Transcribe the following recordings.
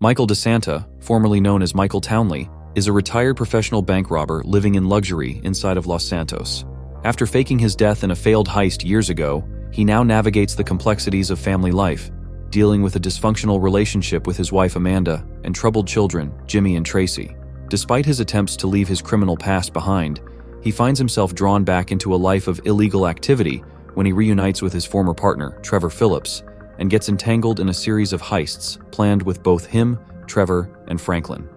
Michael DeSanta, formerly known as Michael Townley, is a retired professional bank robber living in luxury inside of Los Santos. After faking his death in a failed heist years ago, he now navigates the complexities of family life, dealing with a dysfunctional relationship with his wife Amanda and troubled children, Jimmy and Tracy. Despite his attempts to leave his criminal past behind, he finds himself drawn back into a life of illegal activity when he reunites with his former partner, Trevor Phillips, and gets entangled in a series of heists planned with both him, Trevor, and Franklin.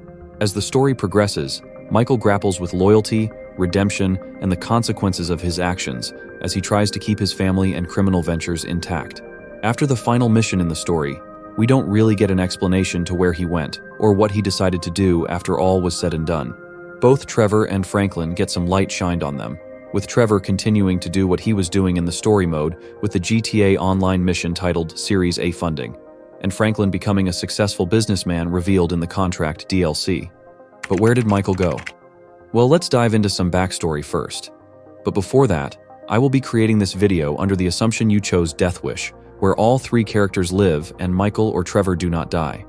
As the story progresses, Michael grapples with loyalty, redemption, and the consequences of his actions as he tries to keep his family and criminal ventures intact. After the final mission in the story, we don't really get an explanation to where he went or what he decided to do after all was said and done. Both Trevor and Franklin get some light shined on them, with Trevor continuing to do what he was doing in the story mode with the GTA Online mission titled Series A funding, and Franklin becoming a successful businessman revealed in the Contract DLC. But where did Michael go? Well, let's dive into some backstory first. But before that, I will be creating this video under the assumption you chose Death Wish, where all three characters live and Michael or Trevor do not die.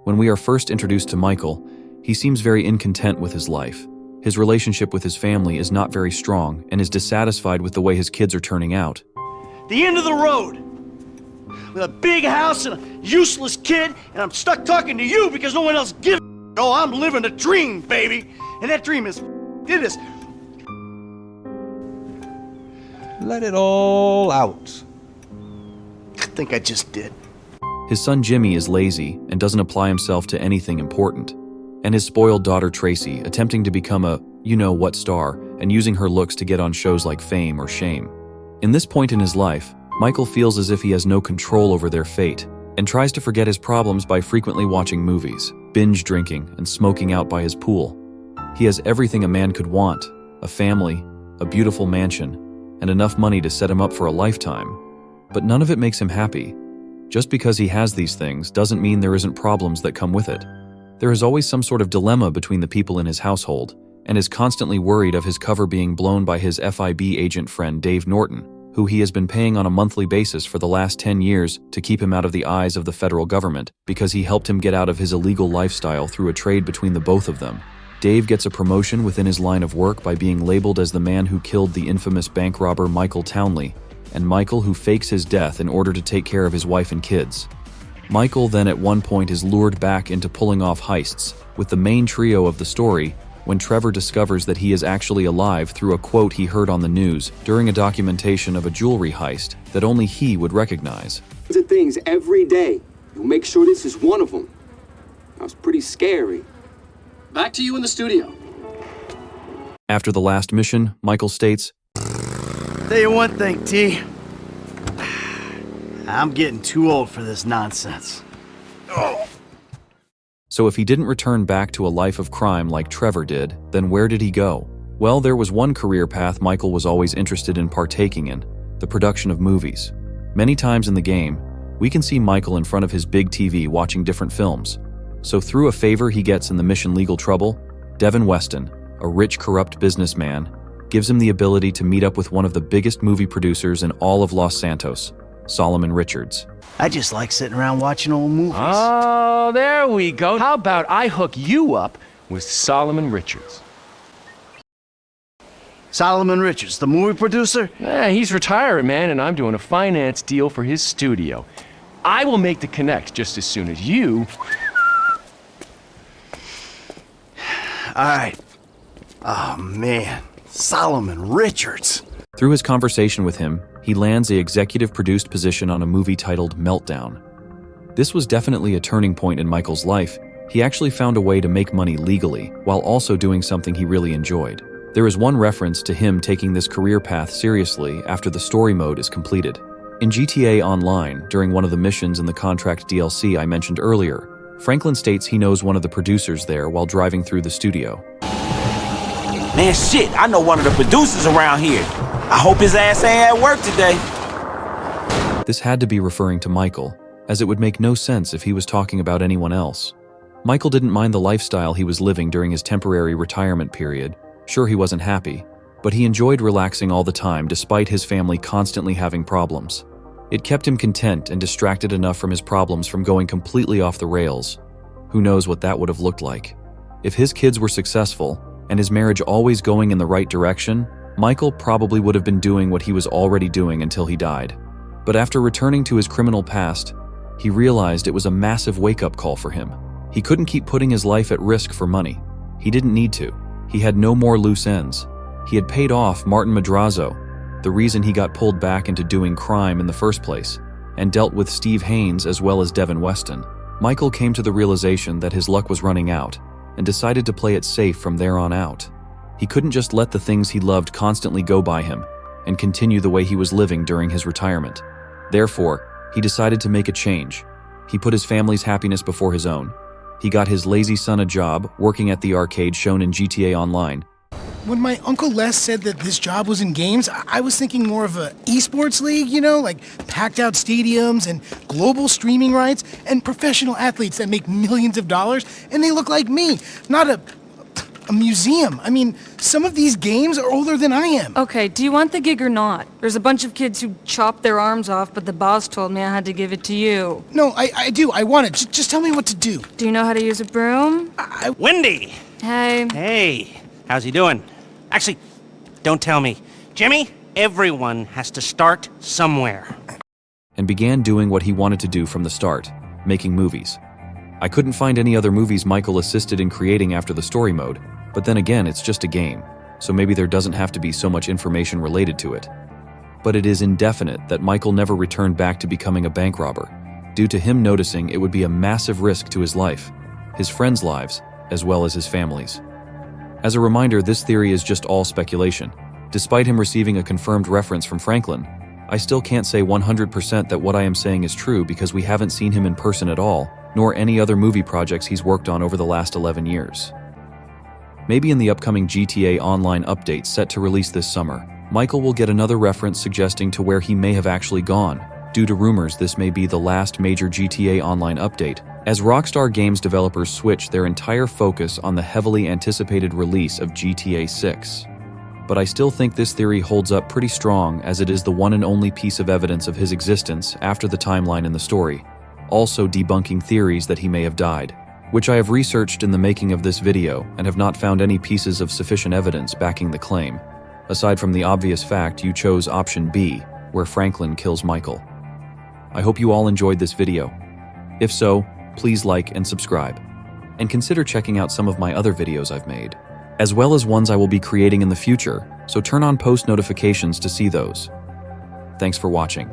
When we are first introduced to Michael, he seems very incontent with his life. His relationship with his family is not very strong and is dissatisfied with the way his kids are turning out. The end of the road! With a big house and a useless kid, and I'm stuck talking to you because no one else gives a Oh, I'm living a dream, baby! And that dream is... it is... Let it all out. I think I just did. His son Jimmy is lazy and doesn't apply himself to anything important. And his spoiled daughter Tracy, attempting to become a you-know-what star and using her looks to get on shows like Fame or Shame. In this point in his life, Michael feels as if he has no control over their fate and tries to forget his problems by frequently watching movies, binge drinking, and smoking out by his pool. He has everything a man could want: a family, a beautiful mansion, and enough money to set him up for a lifetime. But none of it makes him happy. Just because he has these things doesn't mean there isn't problems that come with it. There is always some sort of dilemma between the people in his household, and is constantly worried of his cover being blown by his FIB agent friend Dave Norton, who he has been paying on a monthly basis for the last 10 years to keep him out of the eyes of the federal government because he helped him get out of his illegal lifestyle through a trade between the both of them. Dave gets a promotion within his line of work by being labeled as the man who killed the infamous bank robber Michael Townley, and Michael who fakes his death in order to take care of his wife and kids. Michael then at one point is lured back into pulling off heists with the main trio of the story when Trevor discovers that he is actually alive through a quote he heard on the news during a documentation of a jewelry heist that only he would recognize. Things every day. You'll make sure this is one of them. That was pretty scary. Back to you in the studio. After the last mission, Michael states, Tell you one thing, T. I'm getting too old for this nonsense. So if he didn't return back to a life of crime like Trevor did, then where did he go? Well, there was one career path Michael was always interested in partaking in: the production of movies. Many times in the game, we can see Michael in front of his big TV watching different films. So through a favor he gets in the mission Legal Trouble, Devin Weston, a rich, corrupt businessman, gives him the ability to meet up with one of the biggest movie producers in all of Los Santos, Solomon Richards. I just like sitting around watching old movies. Oh, there we go. How about I hook you up with Solomon Richards? Solomon Richards, the movie producer? He's retiring, man, and I'm doing a finance deal for his studio. I will make the connect just as soon as you... All right. Oh, man. Solomon Richards. Through his conversation with him, he lands a executive-produced position on a movie titled Meltdown. This was definitely a turning point in Michael's life. He actually found a way to make money legally, while also doing something he really enjoyed. There is one reference to him taking this career path seriously after the story mode is completed. In GTA Online, during one of the missions in the Contract DLC I mentioned earlier, Franklin states he knows one of the producers there while driving through the studio. Man, shit, I know one of the producers around here. I hope his ass ain't at work today. This had to be referring to Michael, as it would make no sense if he was talking about anyone else. Michael didn't mind the lifestyle he was living during his temporary retirement period. Sure, he wasn't happy, but he enjoyed relaxing all the time despite his family constantly having problems. It kept him content and distracted enough from his problems from going completely off the rails. Who knows what that would have looked like? If his kids were successful, and his marriage always going in the right direction, Michael probably would have been doing what he was already doing until he died. But after returning to his criminal past, he realized it was a massive wake-up call for him. He couldn't keep putting his life at risk for money. He didn't need to. He had no more loose ends. He had paid off Martin Madrazo, the reason he got pulled back into doing crime in the first place, and dealt with Steve Haynes as well as Devin Weston. Michael came to the realization that his luck was running out and decided to play it safe from there on out. He couldn't just let the things he loved constantly go by him and continue the way he was living during his retirement. Therefore, he decided to make a change. He put his family's happiness before his own. He got his lazy son a job working at the arcade shown in GTA Online. When my Uncle Les said that this job was in games, I was thinking more of a esports league, you know, like packed out stadiums and global streaming rights and professional athletes that make millions of dollars, and they look like me, not a museum. I mean, some of these games are older than I am. Okay, do you want the gig or not? There's a bunch of kids who chopped their arms off, but the boss told me I had to give it to you. No, I do. I want it. Just tell me what to do. Do you know how to use a broom? Wendy! Hey. Hey, how's he doing? Actually, don't tell me. Jimmy, everyone has to start somewhere. And began doing what he wanted to do from the start, making movies. I couldn't find any other movies Michael assisted in creating after the story mode, but then again, it's just a game, so maybe there doesn't have to be so much information related to it. But it is indefinite that Michael never returned back to becoming a bank robber, due to him noticing it would be a massive risk to his life, his friends' lives, as well as his family's. As a reminder, this theory is just all speculation. Despite him receiving a confirmed reference from Franklin, I still can't say 100% that what I am saying is true because we haven't seen him in person at all, nor any other movie projects he's worked on over the last 11 years. Maybe in the upcoming GTA Online update set to release this summer, Michael will get another reference suggesting to where he may have actually gone. Due to rumors, this may be the last major GTA Online update, as Rockstar Games developers switch their entire focus on the heavily anticipated release of GTA 6. But I still think this theory holds up pretty strong as it is the one and only piece of evidence of his existence after the timeline in the story, also debunking theories that he may have died, which I have researched in the making of this video and have not found any pieces of sufficient evidence backing the claim, aside from the obvious fact you chose option B, where Franklin kills Michael. I hope you all enjoyed this video. If so, please like and subscribe, and consider checking out some of my other videos I've made, as well as ones I will be creating in the future, so turn on post notifications to see those. Thanks for watching.